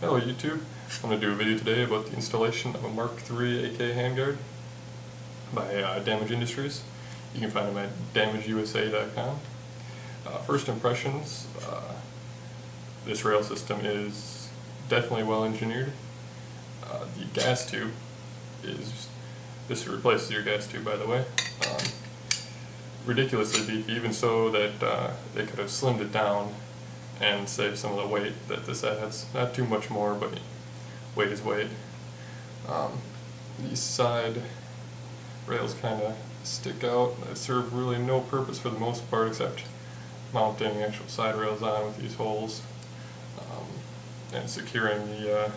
Hello YouTube, I'm going to do a video today about the installation of a Mark III AK handguard by Damage Industries. You can find them at damageusa.com. First impressions, this rail system is definitely well engineered. The gas tube this replaces your gas tube, by the way. Ridiculously beefy, even so that they could have slimmed it down and save some of the weight that this adds. Not too much more, but weight is weight. These side rails kind of stick out. They serve really no purpose for the most part except mounting actual side rails on with these holes and securing the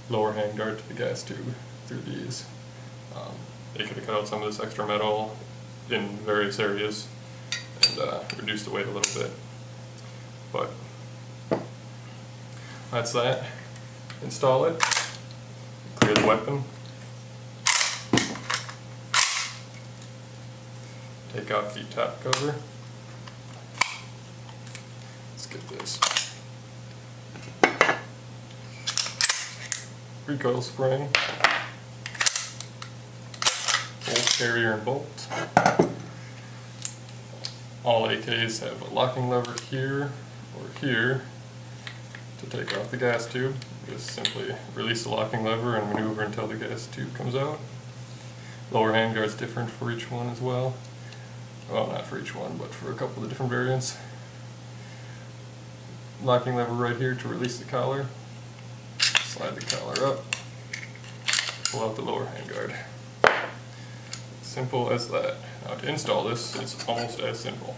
lower handguard to the gas tube through these. They could have cut out some of this extra metal in various areas and reduced the weight a little bit. But that's that. Install it, clear the weapon, take off the top cover. Let's get this. Recoil spring, bolt carrier and bolt. All AKs have a locking lever here or here to take off the gas tube. Just simply release the locking lever and maneuver until the gas tube comes out. Lower handguard's different for each one as well. Well, not for each one, but for a couple of different variants. Locking lever right here to release the collar. Slide the collar up. Pull out the lower handguard. Simple as that. Now to install this, it's almost as simple.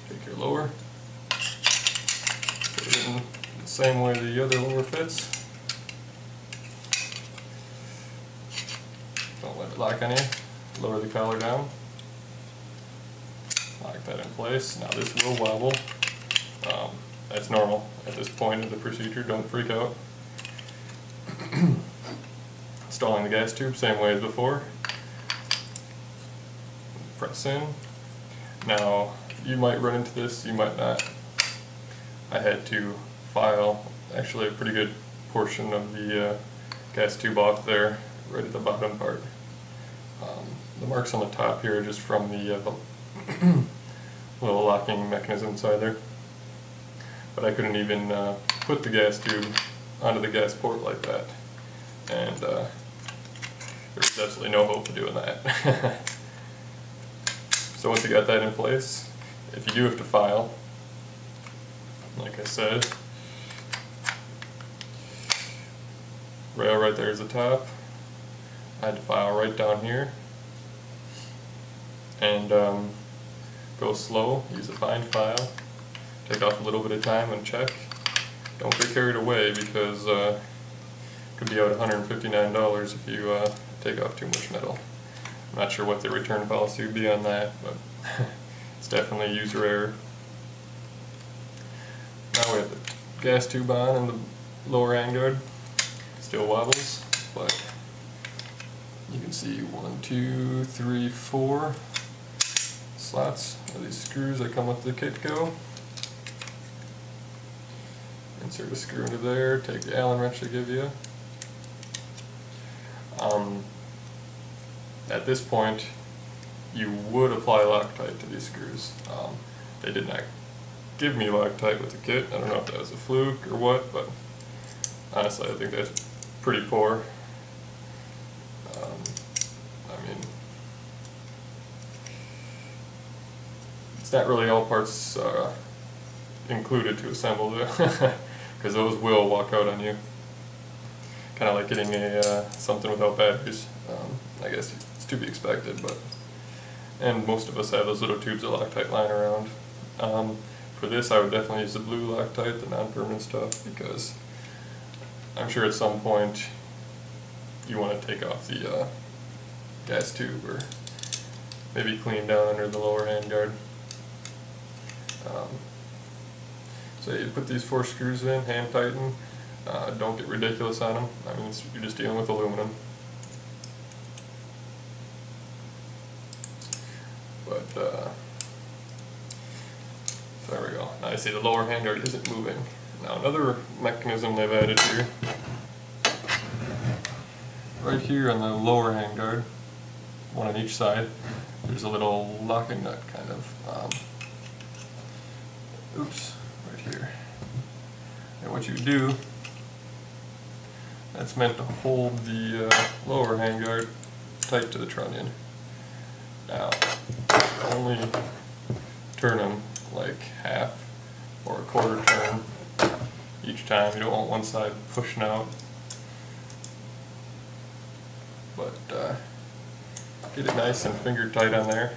Take your lower, put it in the same way the other lower fits. Don't let it lock on you. Lower the collar down. Lock that in place. Now this will wobble. That's normal at this point of the procedure. Don't freak out. Installing the gas tube, same way as before. Press in. Now, you might run into this, you might not. I had to file actually a pretty good portion of the gas tube off there, right at the bottom part. The marks on the top here are just from the little locking mechanism inside there. But I couldn't even put the gas tube onto the gas port like that. And there's absolutely no hope of doing that. So once you got that in place, if you do have to file, like I said, rail right there is the top. I had to file right down here and go slow, use a fine file, take off a little bit of time and check. Don't get carried away because it could be out $159 if you take off too much metal. I'm not sure what the return policy would be on that, but it's definitely user error. Now we have the gas tube on and the lower handguard. Still wobbles, but you can see 1, 2, 3, 4 slots of these screws that come with the kit go. Insert a screw into there, take the Allen wrench they give you. At this point, you would apply Loctite to these screws. They did not give me Loctite with the kit. I don't know if that was a fluke or what, but honestly I think that's pretty poor. I mean, it's not really all parts included to assemble because those will walk out on you. Kind of like getting a something without batteries. I guess it's to be expected, but and most of us have those little tubes of Loctite lying around. For this, I would definitely use the blue Loctite, the non-permanent stuff, because I'm sure at some point you want to take off the gas tube or maybe clean down under the lower handguard. So you put these 4 screws in, hand tighten. Don't get ridiculous on them. I mean, you're just dealing with aluminum. But there we go. Nice see the lower handguard isn't moving. Now another mechanism they've added here, right here on the lower handguard, one on each side, there's a little locking nut kind of, right here. And what you do, that's meant to hold the lower handguard tight to the trunnion. Now, only turn them like half or a quarter turn each time. You don't want one side pushing out. But get it nice and finger tight on there.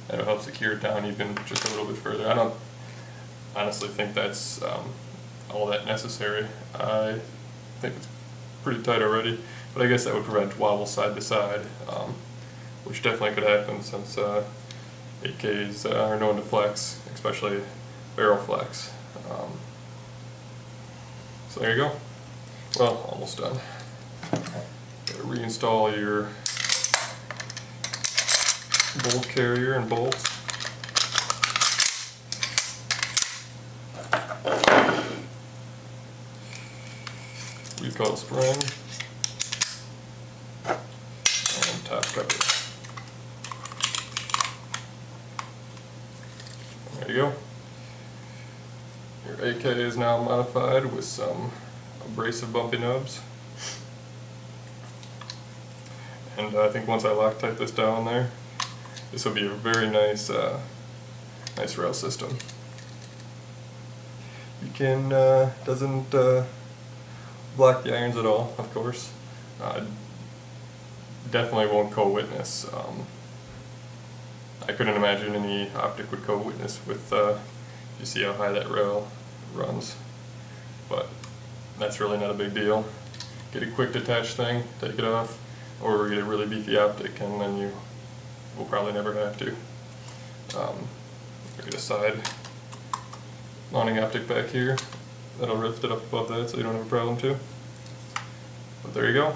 That'll help secure it down even just a little bit further. I don't honestly think that's all that necessary. I think it's pretty tight already, but I guess that would prevent wobble side to side, which definitely could happen since AKs are known to flex, especially barrel flex. So there you go. Well, almost done. Gotta reinstall your bolt carrier and bolts. Recoil spring and top cover. There you go. Your AK is now modified with some abrasive bumpy nubs. And I think once I Loctite this down there, this will be a very nice nice rail system. You can, doesn't block the irons at all, of course. Definitely won't co-witness. I couldn't imagine any optic would co-witness with, you see how high that rail runs. But that's really not a big deal. Get a quick detach thing, take it off, or get a really beefy optic, and then you will probably never have to. Get a side mounting optic back here. That'll lift it up above that so you don't have a problem too. But there you go.